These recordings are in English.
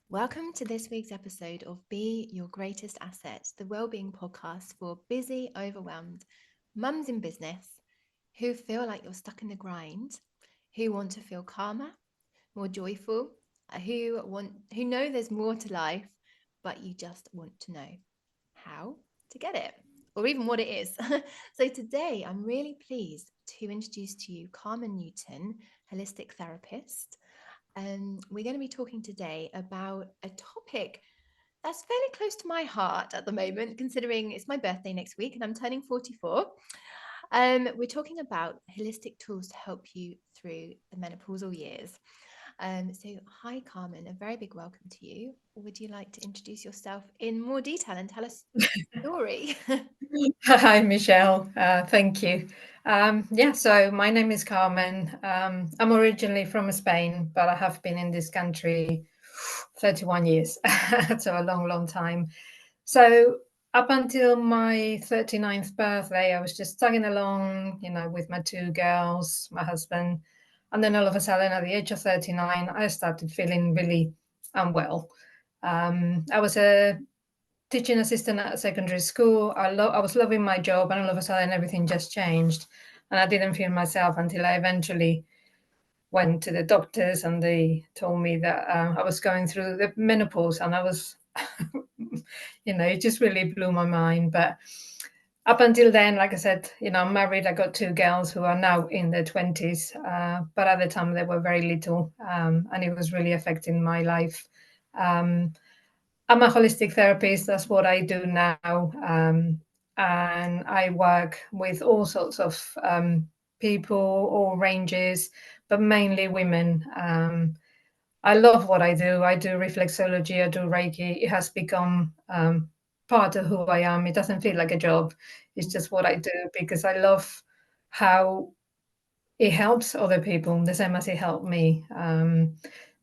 Welcome to this week's episode of Be Your Greatest Asset, the wellbeing podcast for busy, overwhelmed mums in business who feel like you're stuck in the grind, who want to feel calmer, more joyful, who know there's more to life, but you just want to know how to get it or even what it is. So today I'm really pleased to introduce to you Carmen Newton, holistic therapist. We're going to be talking today about a topic that's fairly close to my heart at the moment, considering it's my birthday next week and I'm turning 44. We're talking about holistic tools to help you through the menopausal years. So, hi, Carmen, a very big welcome to you. Would you like to introduce yourself in more detail and tell us your story? Hi, Michelle. Thank you. So my name is Carmen. I'm originally from Spain, but I have been in this country 31 years, so a long, long time. So up until my 39th birthday, I was just tugging along, with my two girls, my husband. And then all of a sudden, at the age of 39, I started feeling really unwell. I was a teaching assistant at a secondary school. I was loving my job, and all of a sudden everything just changed, and I didn't feel myself until I eventually went to the doctors, and they told me that I was going through the menopause, and I was, it just really blew my mind. But up until then, like I said, I'm married. I got two girls who are now in their 20s, but at the time they were very little, and it was really affecting my life. Um, I'm a holistic therapist. That's what I do now. And I work with all sorts of people, all ranges, but mainly women. I love what I do. I do reflexology, I do Reiki. It has become part of who I am. It doesn't feel like a job, it's just what I do because I love how it helps other people the same as it helped me.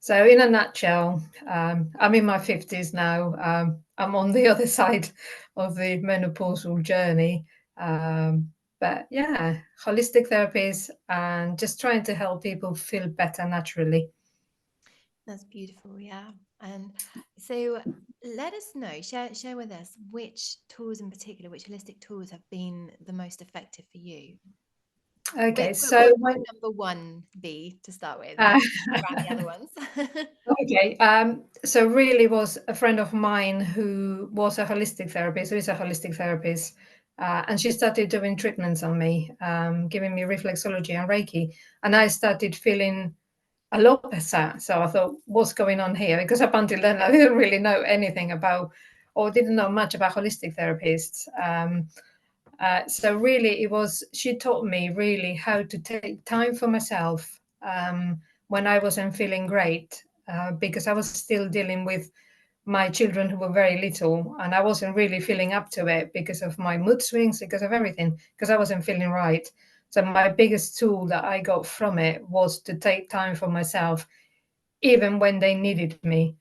So, in a nutshell, I'm in my 50s now. I'm on the other side of the menopausal journey. But yeah, holistic therapies and just trying to help people feel better naturally. That's beautiful, yeah. And so let us know, share with us which tools in particular, which holistic tools have been the most effective for you. Okay, What so would when, number one be to start with, and uh, then around the other ones? okay, so really was a friend of mine who was a holistic therapist, who is a holistic therapist, and she started doing treatments on me, giving me reflexology and Reiki, and I started feeling a lot better. So I thought, what's going on here? Because up until then, I didn't really know anything about, or didn't know much about holistic therapists. So really, she taught me really how to take time for myself when I wasn't feeling great, because I was still dealing with my children who were very little, and I wasn't really feeling up to it because of my mood swings, because of everything, because I wasn't feeling right. So my biggest tool that I got from it was to take time for myself, even when they needed me,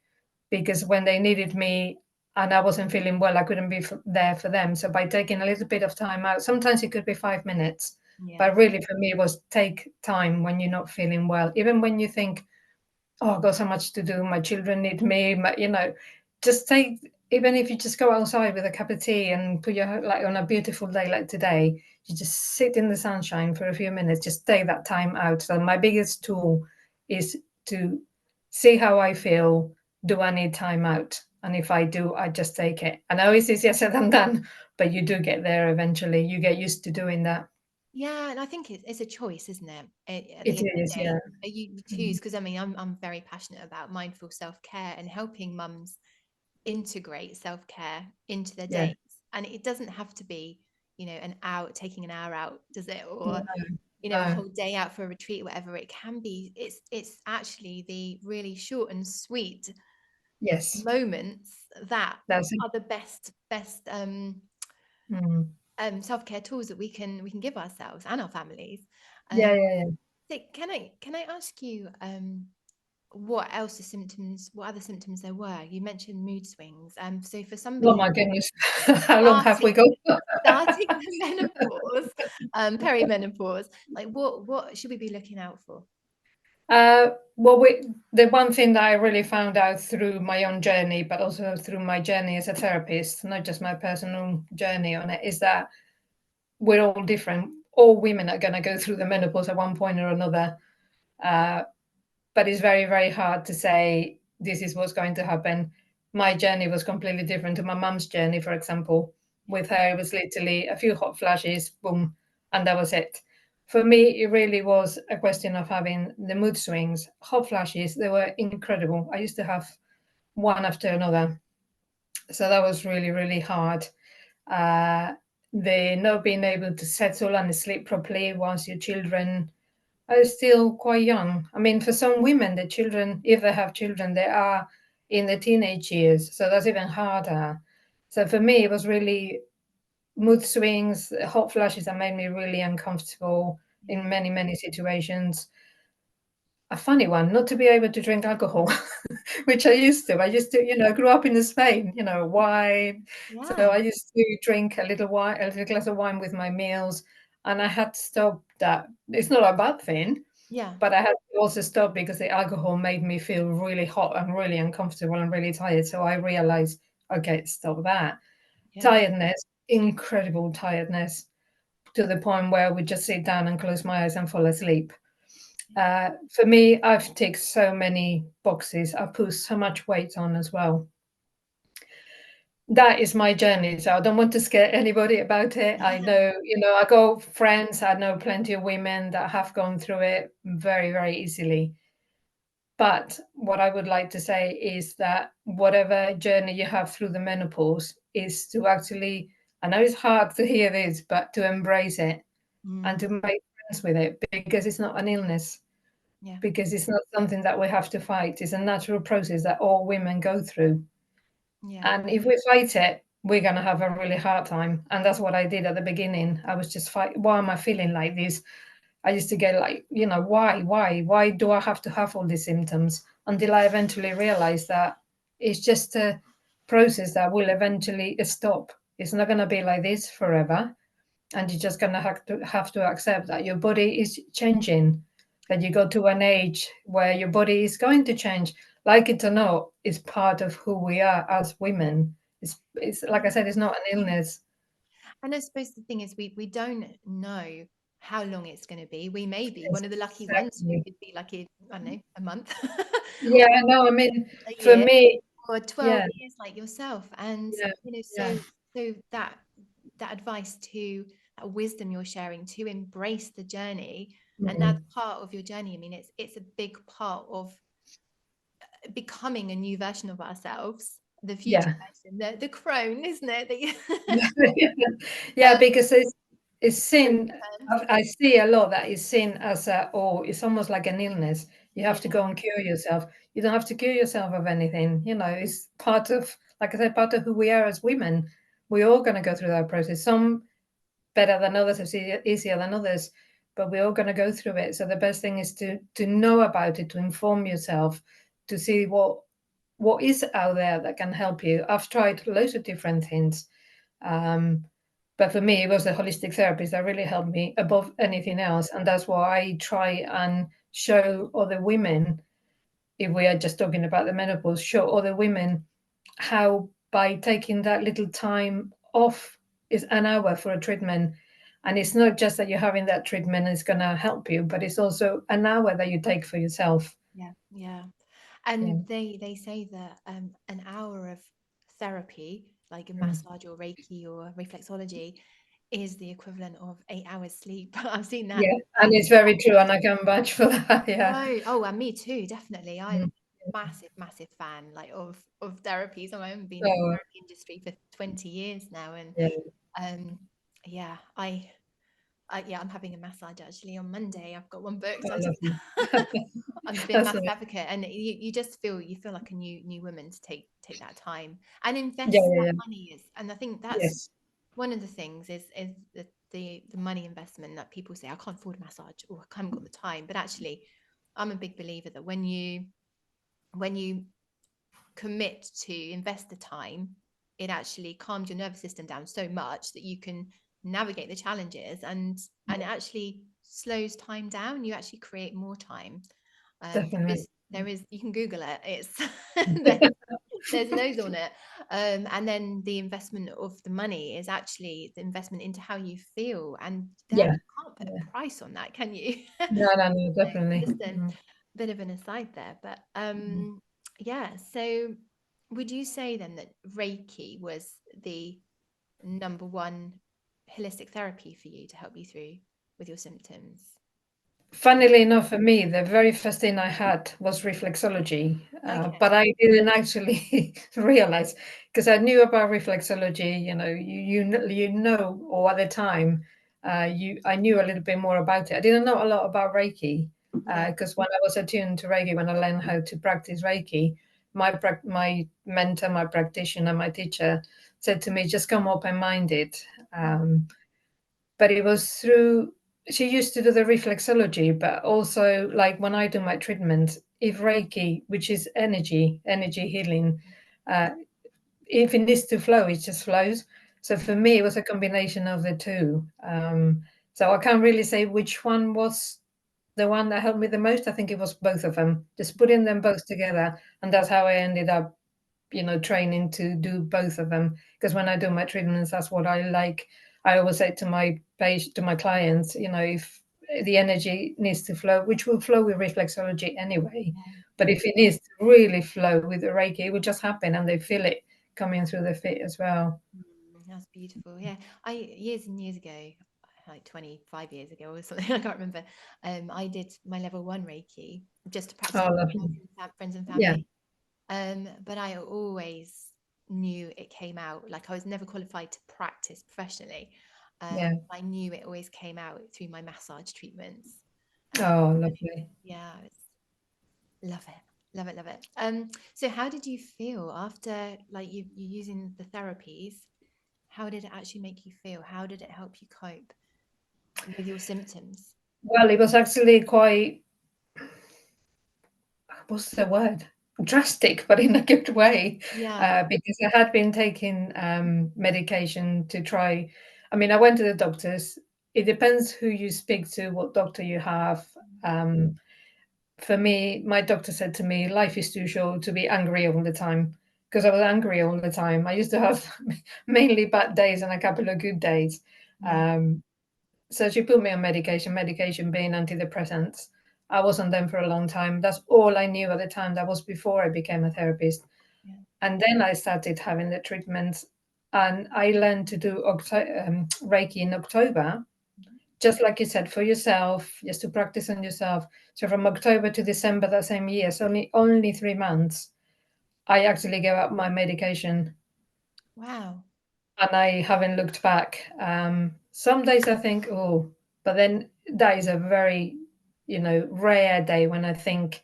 because when they needed me and I wasn't feeling well, I couldn't be there for them. So by taking a little bit of time out, sometimes it could be 5 minutes, Yeah. but really for me it was take time when you're not feeling well, even when you think, oh, I've got so much to do, my children need me, just take, even if you just go outside with a cup of tea and put your, like on a beautiful day like today, you just sit in the sunshine for a few minutes, just take that time out. So my biggest tool is to see how I feel. Do I need time out? And if I do, I just take it. I know it's easier said than done, but you do get there eventually. You get used to doing that. Yeah, and I think it's a choice, isn't it? At It the end of is, the day, yeah. you choose Mm. because I mean I'm very passionate about mindful self-care and helping mums integrate self-care into their Yeah. days. And it doesn't have to be, an hour, taking an hour out, does it? No, Or, a no. whole day out for a retreat, or whatever it can be. It's actually the really short and sweet Yes. moments that That's it. are the best Mm. self-care tools that we can give ourselves and our families. Yeah, Um, yeah, yeah. so can I ask you what other symptoms there were? You mentioned mood swings. So for Oh somebody my goodness. How long have we starting got? starting the menopause, perimenopause, like what should we be looking out for? Well, the one thing that I really found out through my own journey, but also through my journey as a therapist, not just my personal journey on it, is that we're all different. All women are going to go through the menopause at one point or another. Uh, but it's very, very hard to say this is what's going to happen. My journey was completely different to my mum's journey, for example. With her, it was literally a few hot flashes, boom, and that was it. For me, it really was a question of having the mood swings. Hot flashes, they were incredible. I used to have one after another. So that was really, really hard. Uh, the not being able to settle and sleep properly once your children are still quite young. I mean, for some women, the children, if they have children, they are in the teenage years, so that's even harder. So for me, it was really mood swings, hot flashes that made me really uncomfortable in many, many situations. A funny one, not to be able to drink alcohol, which I used to. I used to, I grew up in Spain, wine. So Yeah. I used to drink a little wine, a little glass of wine with my meals, and I had to stop that. It's not a bad thing, Yeah. but I had to also stop because the alcohol made me feel really hot and really uncomfortable and really tired. So I realized, okay, stop that. Yeah. Tiredness, incredible tiredness, to the point where I would just sit down and close my eyes and fall asleep. For me, I've ticked so many boxes. I've put so much weight on as well. That is my journey. So I don't want to scare anybody about it. I know, I got friends, I know plenty of women that have gone through it very, very easily. But what I would like to say is that whatever journey you have through the menopause is to actually, I know it's hard to hear this, but to embrace it and to Mm. make friends with it because it's not an illness, Yeah. because it's not something that we have to fight. It's a natural process that all women go through. Yeah. And if we fight it, we're going to have a really hard time. And that's what I did at the beginning. I was just fight. Why am I feeling like this? I used to get like, why do I have to have all these symptoms? Until I eventually realized that it's just a process that will eventually stop. It's not going to be like this forever, and you're just going to have to accept that your body is changing, that you go to an age where your body is going to change. Like it or not, it's part of who we are as women. It's like I said, it's not an illness. And I suppose the thing is, we don't know how long it's going to be. We may be one of the lucky ones who Exactly. could be like I don't know, a month, Yeah, no, I mean, a for year, me, or 12 yeah, years like yourself. And yeah, yeah, so that advice, to that wisdom you're sharing, to embrace the journey, and that's mm, part of your journey. I mean, it's a big part of becoming a new version of ourselves, the future yeah. version, the crone, isn't it? Yeah, um, because it's seen. terms. I see a lot that is seen as it's almost like an illness. You have to Yeah, go and cure yourself. You don't have to cure yourself of anything. It's part of, like I said, part of who we are as women. We're all going to go through that process. Some better than others, it's easier than others, but we're all going to go through it. So the best thing is to know about it, to inform yourself, to see what is out there that can help you. I've tried loads of different things. Um, but for me, it was the holistic therapist that really helped me above anything else. And that's why I try and show other women, if we are just talking about the menopause, show other women how by taking that little time off is an hour for a treatment. And it's not just that you're having that treatment and it's going to help you, but it's also an hour that you take for yourself. yeah, yeah. Yeah. And they say that an hour of therapy, like a Mm. massage or Reiki or reflexology, is the equivalent of 8 hours sleep. I've seen that. Yeah. And it's very true. And I can vouch for that. Yeah. No, oh, and me too, definitely. I'm Mm. massive, massive fan like of therapy. So I've been in the So, therapy industry for 20 years now, and yeah. um, yeah, yeah, I'm having a massage actually on Monday. I've got one booked. Oh, I just lovely. I'm being a That's massive nice. advocate, and you just feel like a new woman to take that time and Yeah, invest yeah, that yeah. money. Is And I think that's Yes. one of the things is the money investment that people say, I can't afford a massage or I haven't got the time. But actually, I'm a big believer that when you commit to invest the time, it actually calms your nervous system down so much that you can navigate the challenges, and it actually slows time down. You actually create more time. Definitely. There is, you can Google it. It's there's loads on it. And then the investment of the money is actually the investment into how you feel, and that Yeah. you can't put a price on that, can you? No, no, no, definitely. Just a bit of an aside there, but yeah. So, would you say then that Reiki was the number one holistic therapy for you to help you through with your symptoms? Funnily enough, for me, the very first thing I had was reflexology, Okay. but I didn't actually realize because I knew about reflexology. You know, you know, or at the time, I knew a little bit more about it. I didn't know a lot about Reiki Yeah. because when I was attuned to Reiki, when I learned how to practice Reiki, my mentor, my practitioner, my teacher said to me, "Just come open-minded." But it was through she used to do the reflexology, but also like when I do my treatment, if Reiki, which is energy healing, uh, if it needs to flow, it just flows. So for me, it was a combination of the two. So I can't really say which one was the one that helped me the most. I think it was both of them, just putting them both together, and that's how I ended up, training to do both of them. Because when I do my treatments, that's what I like. I always say to my patient, to my clients, if the energy needs to flow, which will flow with reflexology anyway, but if it needs to really flow with the Reiki, it will just happen, and they feel it coming through the feet as well. That's beautiful. Yeah. I years and years ago, like 25 years ago or something, I can't remember. I did my level one Reiki just to practice Oh, with lovely. friends and Yeah, family. But I always knew it came out. Like I was never qualified to practice professionally. yeah. I knew it always came out through my massage treatments. Oh, lovely. Yeah, it's love it. Love it, love it. So how did you feel after like you using the therapies? How did it actually make you feel? How did it help you cope with your symptoms? Well, it was actually quite, what's the word? Drastic, but in a good way, Yeah. because I had been taking medication to try. I mean, I went to the doctors. It depends who you speak to, what doctor you have. Um, for me, my doctor said to me, life is too short to be angry all the time, because I was angry all the time. I used to have mainly bad days and a couple of good days. Yeah. Um, so she put me on medication being antidepressants. I was on them for a long time. That's all I knew at the time. That was before I became a therapist. Yeah. And then I started having the treatments, and I learned to do Reiki in October, Mhm. just like you said, for yourself, just to practice on yourself. So from October to December that same year, so only 3 months, I actually gave up my medication, Wow. and I haven't looked back. Some days I think, oh, but then that is a very, rare day when I think,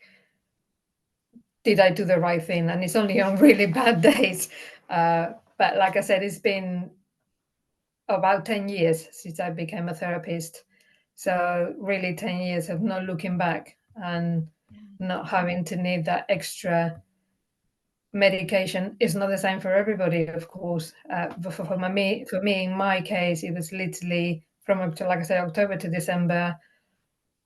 did I do the right thing? And it's only on really bad days. But like I said, it's been about 10 years since I became a therapist. So really 10 years of not looking back and Yeah. not having to need that extra medication. Is not the same for everybody, of course. But for me, in my case, it was literally from like I said, October to December.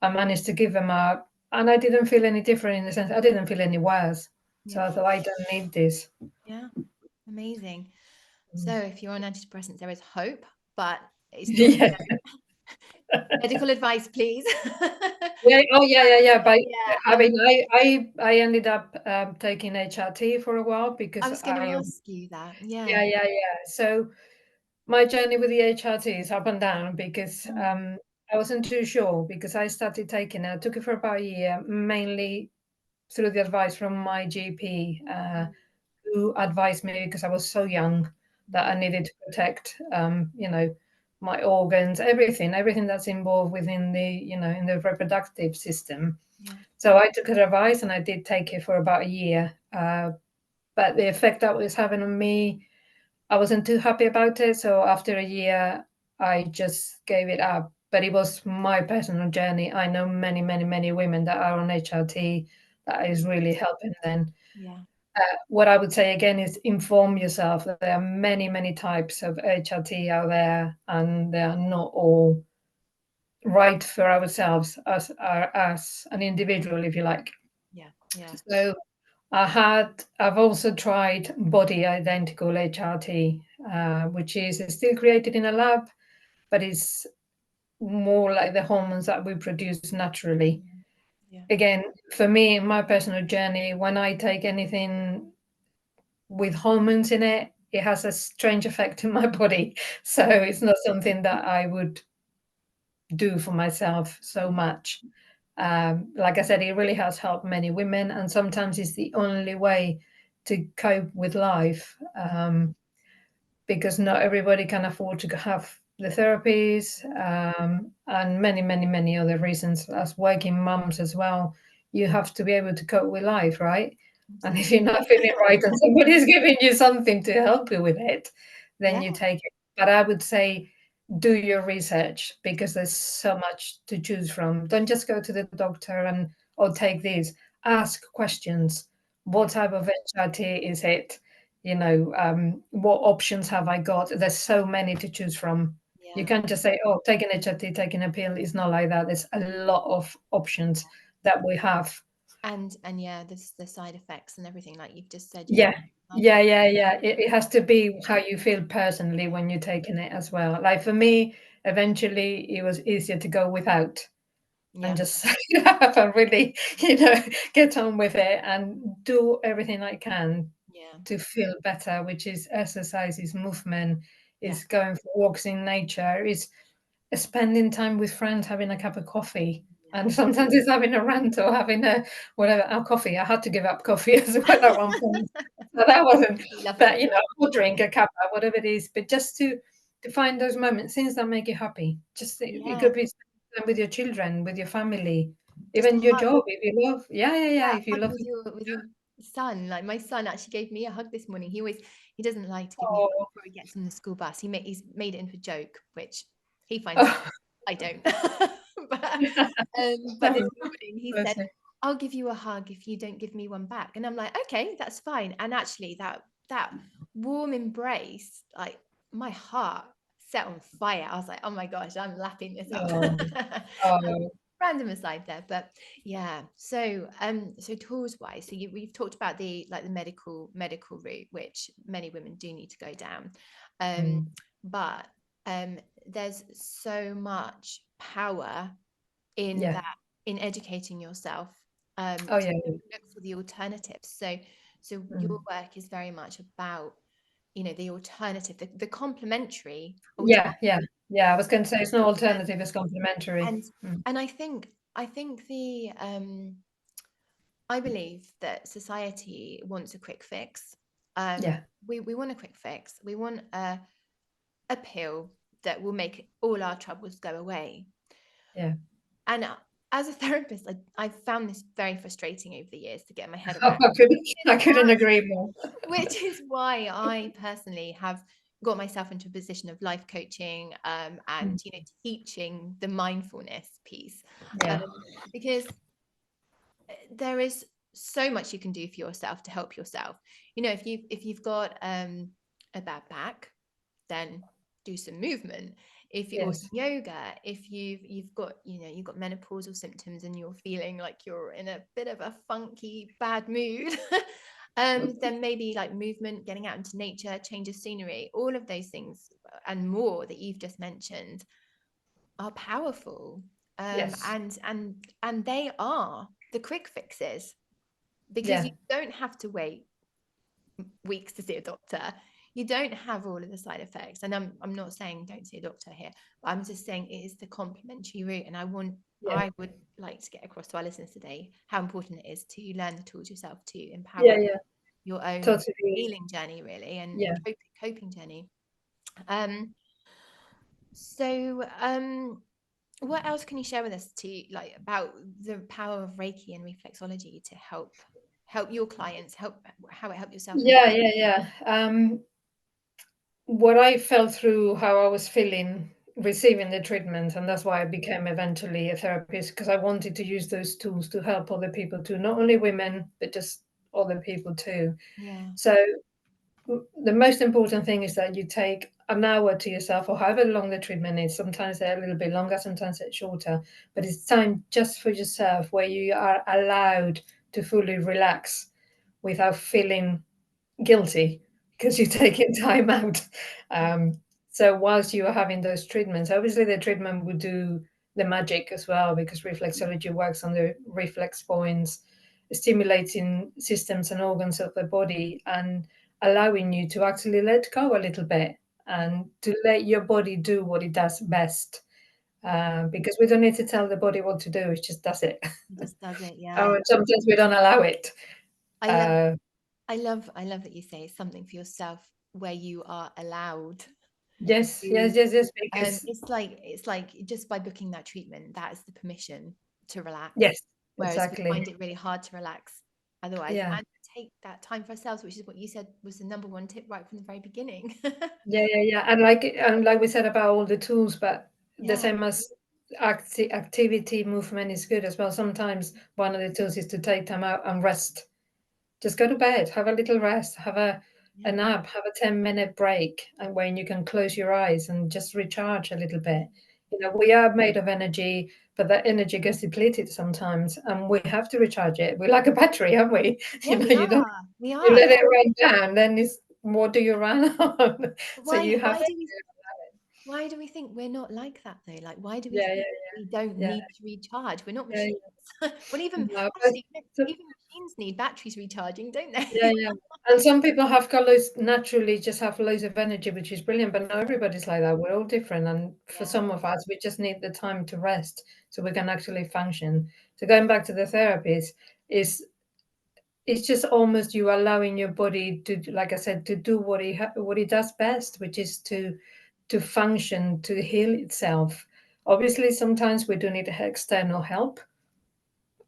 I managed to give them up, and I didn't feel any different in the sense I didn't feel any worse. So Yeah. I thought I don't need this. Yeah. Amazing. So if you're on antidepressants, there is hope, but it's not Yeah, medical advice, please. yeah. Oh, yeah, yeah, yeah. But Yeah. I mean, I ended up taking HRT for a while I because was going to ask you that. yeah, Yeah. yeah, yeah. So my journey with the HRT is up and down because Mm, I wasn't too sure because I started taking it. I took it for about a year, mainly through the advice from my GP, who advised me because I was so young that I needed to protect, my organs, everything that's involved within in the reproductive system. yeah. So I took her advice and I did take it for about a year. But the effect that was having on me, I wasn't too happy about it. So after a year, I just gave it up. But it was my personal journey. I know many, many, many women that are on HRT that is really helping them. Yeah. What I would say again is inform yourself that there are many, many types of HRT out there, and they are not all right for ourselves as an individual, if you like. Yeah. So I've also tried body identical HRT, which is still created in a lab, but it's more like the hormones that we produce naturally. Yeah. Again, for me, in my personal journey, when I take anything with hormones in it, it has a strange effect in my body. So it's not something that I would do for myself so much. Like I said, it really has helped many women, and sometimes it's the only way to cope with life. Because not everybody can afford to have the therapies, and many, many, many other reasons. As working mums as well, you have to be able to cope with life, right? And if you're Absolutely. not feeling right and somebody's giving you something to help you with it, then Yeah. you take it. But I would say do your research, because there's so much to choose from. Don't just go to the doctor and, or take these. Ask questions. What Yeah. type of HRT is it? What options have I got? There's so many to choose from. You Yeah. can't just say, oh, taking HRT, taking a pill. It's not like that. There's a lot of options that we have. And yeah, the side effects and everything, like you've just said, Yeah, side yeah, effects. yeah, yeah. It has to be how you feel personally when you're taking it as well. Like for me, eventually it was easier to go without and Yeah. just have a really, get on with it and do everything I can Yeah. to feel better, which is exercise, is movement, Yeah. is going for walks in nature, is spending time with friends, having a cup of coffee. And Yeah. sometimes it's having a rant or having a whatever, a coffee. I had to give up coffee as well at one point. So that wasn't, You love but coffee. or drink a cup, whatever it is. But just to find those moments, things that make you happy. Just it Yeah. could be spending time with your children, with your family, Just a even your hug. job if you love. Yeah, yeah, yeah. Yeah, If you hug love. with your son. Like my son actually gave me a hug this morning. He doesn't like to give me a hug Oh, before he gets on the school bus. He's made it into a joke, which he finds funny. oh. I don't. But this morning he said, Bless you. "I'll give you a hug if you don't give me one back." And I'm like, "Okay, that's fine." And actually, that warm embrace, like my heart set on fire. I was like, "Oh my gosh, I'm lapping this up." Oh, oh, Random aside there, but yeah. So tools wise, so we've talked about the medical route, which many women do need to go down. um mm, but there's so much power in yeah. that, in educating yourself, Oh, to yeah. look for the alternatives. So your Mm. work is very much about, the alternative, the complementary Yeah, alternative. yeah, yeah. I was going to say it's no alternative, it's complementary. and Mm. and I think the I believe that society wants a quick fix. Yeah, We want a quick fix. We want a pill that will make all our troubles go away. yeah. And as a therapist, I found this very frustrating over the years to get my head Oh, around. I couldn't agree more. Which is why I personally have got myself into a position of life coaching, Mm. and teaching the mindfulness piece, um, Yeah. because there is so much you can do for yourself to help yourself. If you've got a bad back, then do some movement. Or Yes. some yoga. If you've got you've got menopausal symptoms and you're feeling like you're in a bit of a funky bad mood, then maybe like movement, getting out into nature, change of scenery, all of those things and more that you've just mentioned are powerful. Yes. And they are the quick fixes, because Yeah. you don't have to wait weeks to see a doctor. You don't have all of the side effects. And I'm not saying don't see a doctor here, but I'm just saying it is the complementary route. And Yeah. I would like to get across to our listeners today how important it is to learn the tools yourself to Yeah, empower yeah. your own Totally. healing journey, really, and Yeah. coping journey. Um, so what else can you share with us to like about the power of Reiki and reflexology to help your clients, how it helped yourself in the Yeah, yeah, yeah. What I felt through how I was feeling receiving the treatment, and that's why I became eventually a therapist, because I wanted to use those tools to help other people too, not only women, but just other people too. yeah So the most important thing is that you take an hour to yourself, or however long the treatment is. Sometimes they're a little bit longer, sometimes it's shorter, but it's time just for yourself where you are allowed to fully relax without feeling guilty because you're taking time out. So whilst you are having those treatments, obviously the treatment would do the magic as well, because reflexology works on the reflex points, stimulating systems and organs of the body and allowing you to actually let go a little bit and to let your body do what it does best. Because we don't need to tell the body what to do; it just does it. It just does it. Yeah. And sometimes we don't allow it. I love, Uh, that you say something for yourself where you are allowed yes, to. yes, yes, yes. Because It's like just by booking that treatment, that is the permission to relax. yes, Whereas we exactly. find it really hard to relax otherwise, Yeah, and take that time for ourselves, which is what you said was the number one tip right from the very beginning. yeah, yeah, yeah. And like we said about all the tools, but the Yeah, same as activity, movement is good as well. Sometimes one of the tools is to take time out and rest. Just go to bed, have a little rest, have a yeah, nap, have a 10-minute break, and when you can close your eyes and just recharge a little bit. You know, we are made of energy, but that energy gets depleted sometimes, and we have to recharge it. We're like a battery, aren't we? yeah. You know, We you don't are. We you are. let it run down, then it's what do you run on? So Why? you have Why to, do we? Why do we think we're not like that though? Like, why do we yeah, think yeah, we don't yeah, need to recharge? We're not yeah, machines. Well, even yeah. No, but actually, so, even machines need batteries recharging, don't yeah, they? yeah. And some people have got loads naturally just have loads of energy, which is brilliant, but not everybody's like that. We're all different. And for Yeah, some of us, we just need the time to rest so we can actually function. So going back to the therapies, is it's just almost you allowing your body to, like I said, to do what it does best, which is to function, to heal itself. Obviously, sometimes we do need external help,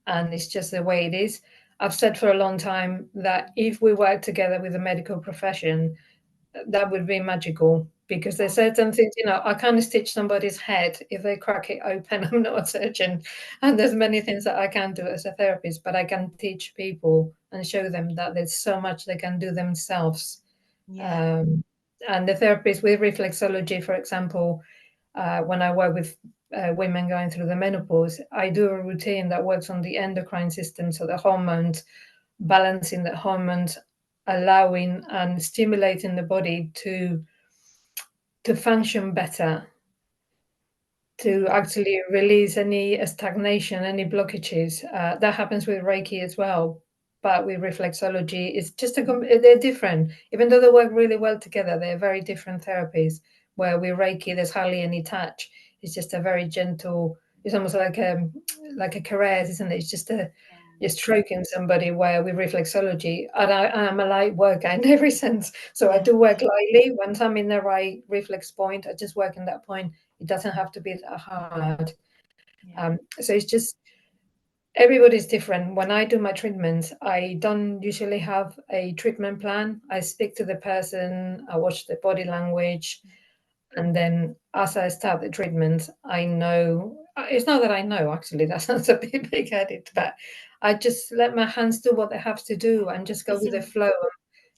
and it's just the way it is. I've said for a long time that if we work together with the medical profession, that would be magical, because there's yeah, certain things, I can't stitch somebody's head if they crack it open. I'm not a surgeon, and there's many things that I can do as a therapist, but I can teach people and show them that there's so much they can do themselves. yeah, Um, and the therapist with reflexology, for example, when I work with women going through the menopause, I do a routine that works on the endocrine system, so the hormones, balancing the hormones, allowing and stimulating the body to function better, to yeah, actually release any stagnation, any blockages. That happens with Reiki as well. But with reflexology, it's just they're different. Even though they work really well together, they're very different therapies. Where with Reiki, there's hardly any touch. It's just a very gentle. It's almost like a caress, isn't it? It's just a yeah, you're stroking somebody. Where with reflexology, and I'm a light worker in every sense, so I yeah, do work lightly. Once I'm in the right reflex point, I just work in that point. It doesn't have to be that hard. yeah, So it's just everybody's different. When I do my treatments, I don't usually have a treatment plan. I speak to the person, I watch the body language, and then as I start the treatment, I know it's not that I know actually, that sounds a bit big headed, but I just let my hands do what they have to do yeah. and just go It's with the in flow,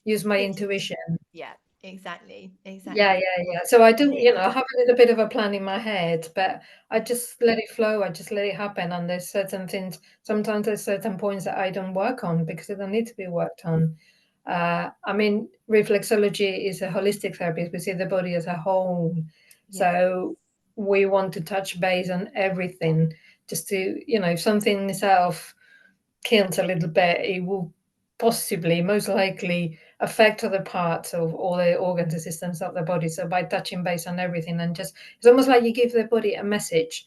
use my intuition. intuition. Yeah, exactly, Yeah, exactly. yeah, yeah. So I And do, it, I have a little bit of a plan in my head, but I just let it flow. I just let it happen. And there's certain things, sometimes there's certain points that I don't work on because they don't need to be worked on. I mean, reflexology is a holistic therapy. We see the body as a whole. yes, So we want to touch base on everything just to, if something is off kills a little bit, it will possibly, most likely, affect other parts of all the organs and systems of the body. So by touching base on everything and just, it's almost like you give the body a message,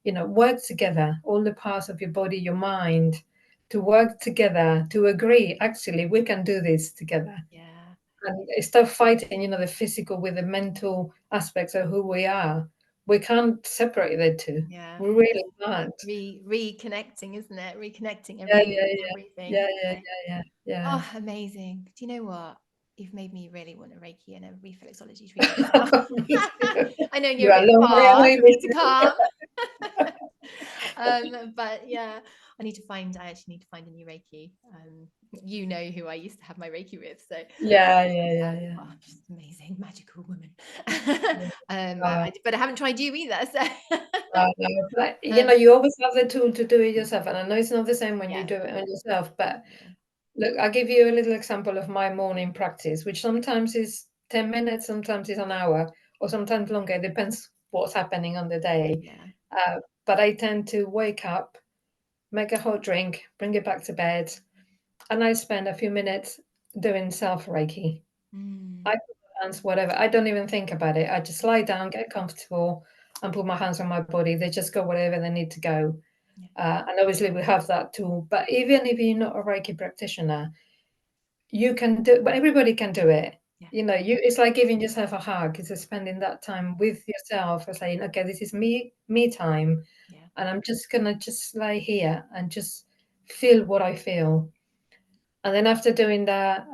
work together, all the parts of your body, your mind, to work together, to agree, actually, we can do this together. yeah, And stop fighting, the physical with the mental aspects of who we are. We can't separate the two. yeah. We really can't. Reconnecting, isn't it? Reconnecting Yeah, everything yeah, with yeah. everything. Yeah, yeah, Yeah. yeah, yeah, Oh, amazing. Do you know what? You've made me really want a Reiki and a reflexology treatment now. yeah. Me too. I know you're You're a a bit long way far away, for me to Michelle. come. But yeah, I actually need to find a new Reiki. You know who I used to have my Reiki with. So Yeah, yeah, yeah, yeah. oh, she's an amazing, magical woman. Yeah. But I haven't tried you either. So No, but, Um, you always have the tool to do it yourself, and I know it's not the same when you yeah, do it on yourself, but yeah, look, I'll give you a little example of my morning practice, which sometimes is 10 minutes, sometimes is an hour, or sometimes longer. It depends what's happening on the day. yeah. But I tend to wake up, make a hot drink, bring it back to bed, and I spend a few minutes doing self Reiki. I Mm, put my hands, whatever. I don't even think about it. I just lie down, get comfortable, and put my hands on my body. They just go wherever they need to go. yeah, And obviously, we have that tool. But even if you're not a Reiki practitioner, you can do. But everybody can do it. yeah, It's like giving yourself a hug. It's just spending that time with yourself, and saying, "Okay, this is me time, yeah, and I'm just gonna just lie here and just feel what I feel." And then after doing that,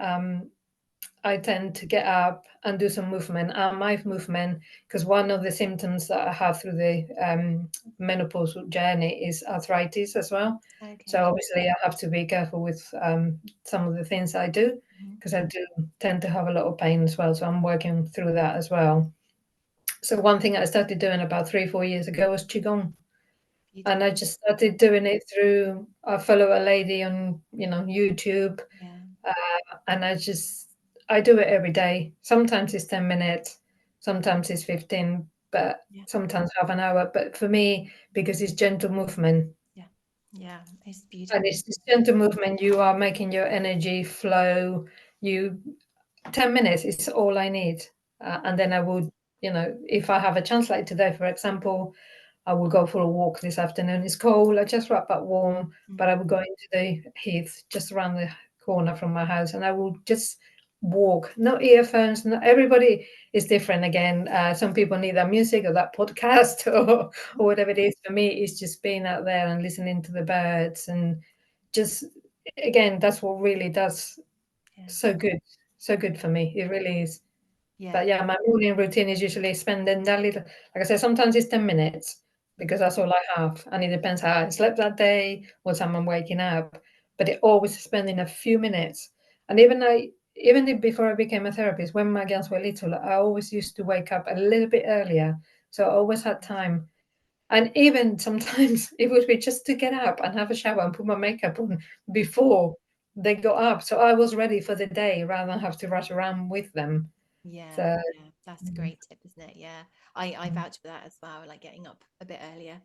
I tend to get up and do some movement. My movement, because one of the symptoms that I have through the menopausal journey is arthritis as well. So okay. obviously, I have to be careful with some of the things I do, Mhm. because I do tend to have a lot of pain as well. So I'm working through that as well. So one thing I started doing about 3, 4 years ago was qigong, and I Beautiful. just started doing it through. I follow a lady on YouTube, Yeah, and I do it every day. Sometimes it's 10 minutes, sometimes it's 15, but yeah, sometimes half an hour. But for me, because it's gentle movement, yeah, yeah. It's and beautiful. it's this gentle movement, you are making your energy flow. You 10 minutes is all I need. And then I would, if I have a chance like today, for example, I will go for a walk this afternoon. It's cold. I just wrap up warm, but I Mm, will go into the heath just around the corner from my house, and I will just walk. No earphones. No, everybody is different. Again, some people need that music or that podcast or whatever it is. For me, it's just being out there and listening to the birds, and just again, that's what really does yeah, so good for me. It really is. yeah, But yeah, my morning routine is usually spending that little, like I said, sometimes it's 10 minutes because mm, that's all I have. And it depends how I slept that day, what time I'm waking up. But it always spending a few minutes. And even if before I became a therapist, when my girls were little, I always used to wake up a little bit earlier. So I always had time. And even sometimes it would be just to get up and have a shower and put my makeup on before they got up. So I was ready for the day rather than have to rush around with them. yeah, So yeah. That's a mm, great tip, isn't it? Yeah, I mm, vouch for that as well. Like getting up a bit earlier.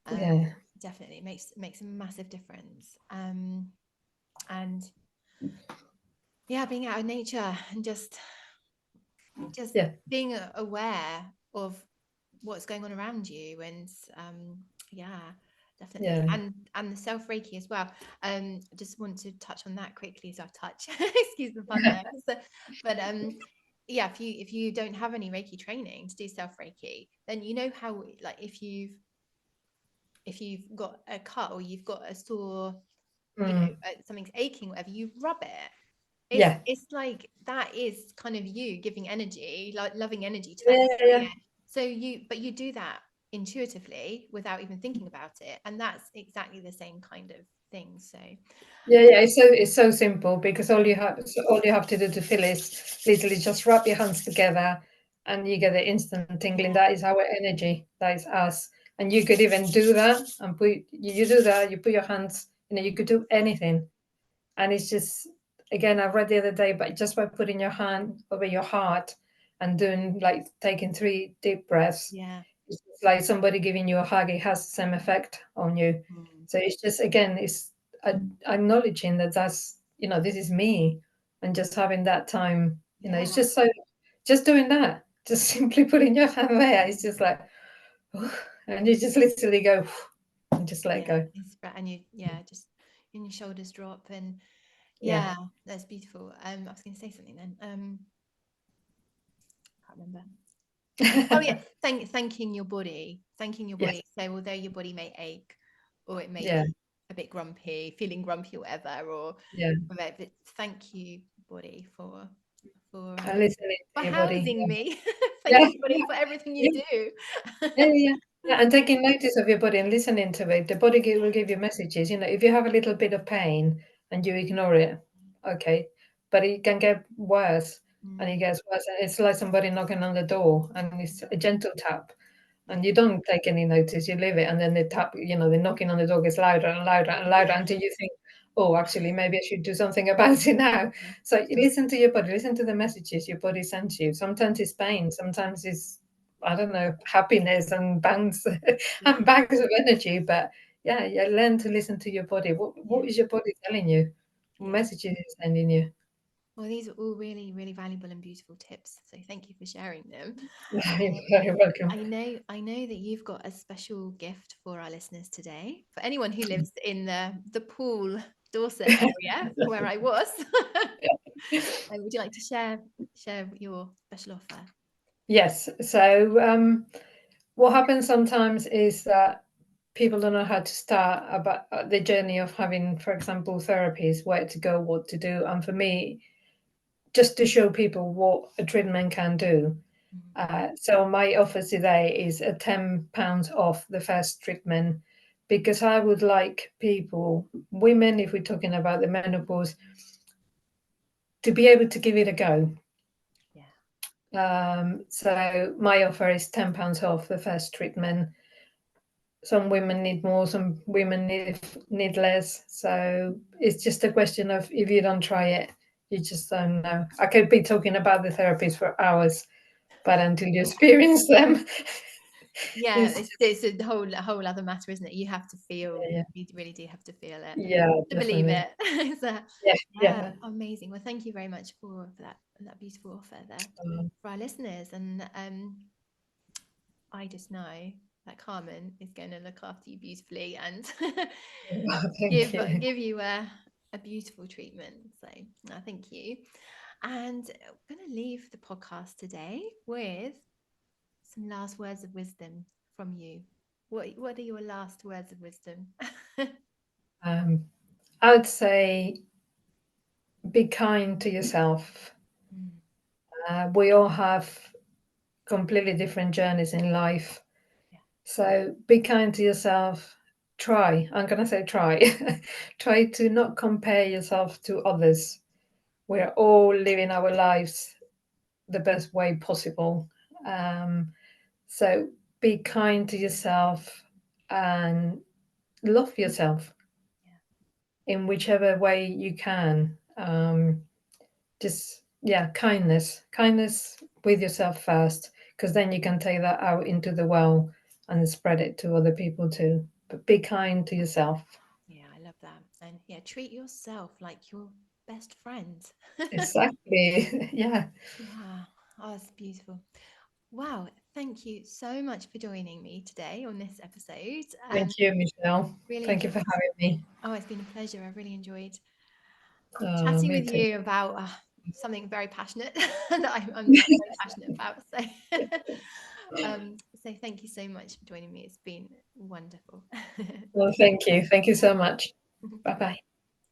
Um, yeah, definitely makes a massive difference. And yeah, being out in nature and just yeah, being aware of what's going on around you, and yeah, definitely. yeah, And the self reiki as well. I just want to touch on that quickly as I touch. Excuse the pun there. So, but yeah, if you don't have any reiki training to do self reiki, then you know how, like, if you've got a cut or you've got a sore, mm, something's aching, whatever, you rub it. it's yeah, it's like that is kind of you giving energy, like loving energy to that yeah, area. yeah, So you do that intuitively without even thinking about it, and that's exactly the same kind of thing. So yeah. It's so simple because all you have to do to feel is literally just wrap your hands together, and you get the instant tingling. yeah, That is our energy. That is us. And you could even do that and you do that. You put your hands. You could do anything. And it's just, again, I read the other day, but just by putting your hand over your heart and doing like taking 3 deep breaths, yeah, it's like somebody giving you a hug. It has the same effect on you. mm, So it's just, again, it's acknowledging that this is me, and just having that time. It's yeah, just just doing that, just simply putting your hand there. It's just like, and you just literally go and just let yeah. go. And you, yeah, just and your shoulders drop, and Yeah, yeah, that's beautiful. I was going to say something then. Can't remember. Oh yeah, thanking your body, thanking your yes, body. So although your body may ache, or it may yeah, be a bit grumpy, feeling grumpy or whatever, or yeah. whatever, but thank you, body, for And listening for to your body. housing me. Thank Yeah, you, body, for everything you yeah, do. yeah, yeah, yeah. Yeah, and taking notice of your body and listening to it. The body will give you messages. If you have a little bit of pain and you ignore it, okay, but it can get worse, and it Mm, gets worse. And it's like somebody knocking on the door, and it's a gentle tap, and you don't take any notice, you leave it, and then they tap, the knocking on the door gets louder and louder and louder Yeah. until you think, oh, actually, maybe I should do something about it now. Yeah. So you listen to your body, listen to the messages your body sends you. Sometimes it's pain, sometimes it's, I don't know, happiness and bangs Yeah. and bags of energy. But yeah, you learn to listen to your body. What Yeah. is your body telling you? What Yeah. messages is it sending you? Well, these are all really, really valuable and beautiful tips. So thank you for sharing them. You're Uh, very welcome. I know that you've got a special gift for our listeners today. For anyone who lives in the Poole, Dorset area where I was, would you like to share your special offer? Yes. So what happens sometimes is that people don't know how to start about the journey of having, for example, therapies, where to go, what to do. And for me, just to show people what a treatment can do. Mm. So my offer today is a £10 off the first treatment, because I would like people, women, if we're talking about the menopause, to be able to give it a go. Yeah. So my offer is £10 off the first treatment. Some women need more, some women need less. So it's just a question of, if you don't try it, you just don't know. I could be talking about the therapies for hours, but until you experience them, Yeah, it's it's a whole other matter, isn't it? You have to feel, yeah, you really do have to feel it yeah, to believe definitely, it. So, yeah, yeah, yeah. amazing. Well, thank you very much for that beautiful offer there Um, for our listeners. And I just know that Carmen is going to look after you beautifully and thank give you. give you a beautiful treatment. So, thank you. And I'm going to leave the podcast today with some last words of wisdom from you. What are your last words of wisdom? Um, I would say, be kind to yourself. Mm, We all have completely different journeys in life. yeah, So be kind to yourself. Try, I'm going to say try. Try to not compare yourself to others. We're all living our lives the best way possible. Um, so be kind to yourself and love yourself yeah, in whichever way you can. Just, yeah, kindness with yourself first, because then you can take that out into the world and spread it to other people too. But be kind to yourself. yeah. I love that. And yeah, treat yourself like your best friend. Exactly. Yeah. Yeah. Oh, it's beautiful. Wow. Thank you so much for joining me today on this episode. Thank you, Michelle. Really Thank you enjoyed. for having me. Oh, it's been a pleasure. I've really enjoyed Oh, chatting me with too. you about something very passionate that I'm very passionate about. So, so thank you so much for joining me. It's been wonderful. Well, thank you. Thank you so much. Bye bye.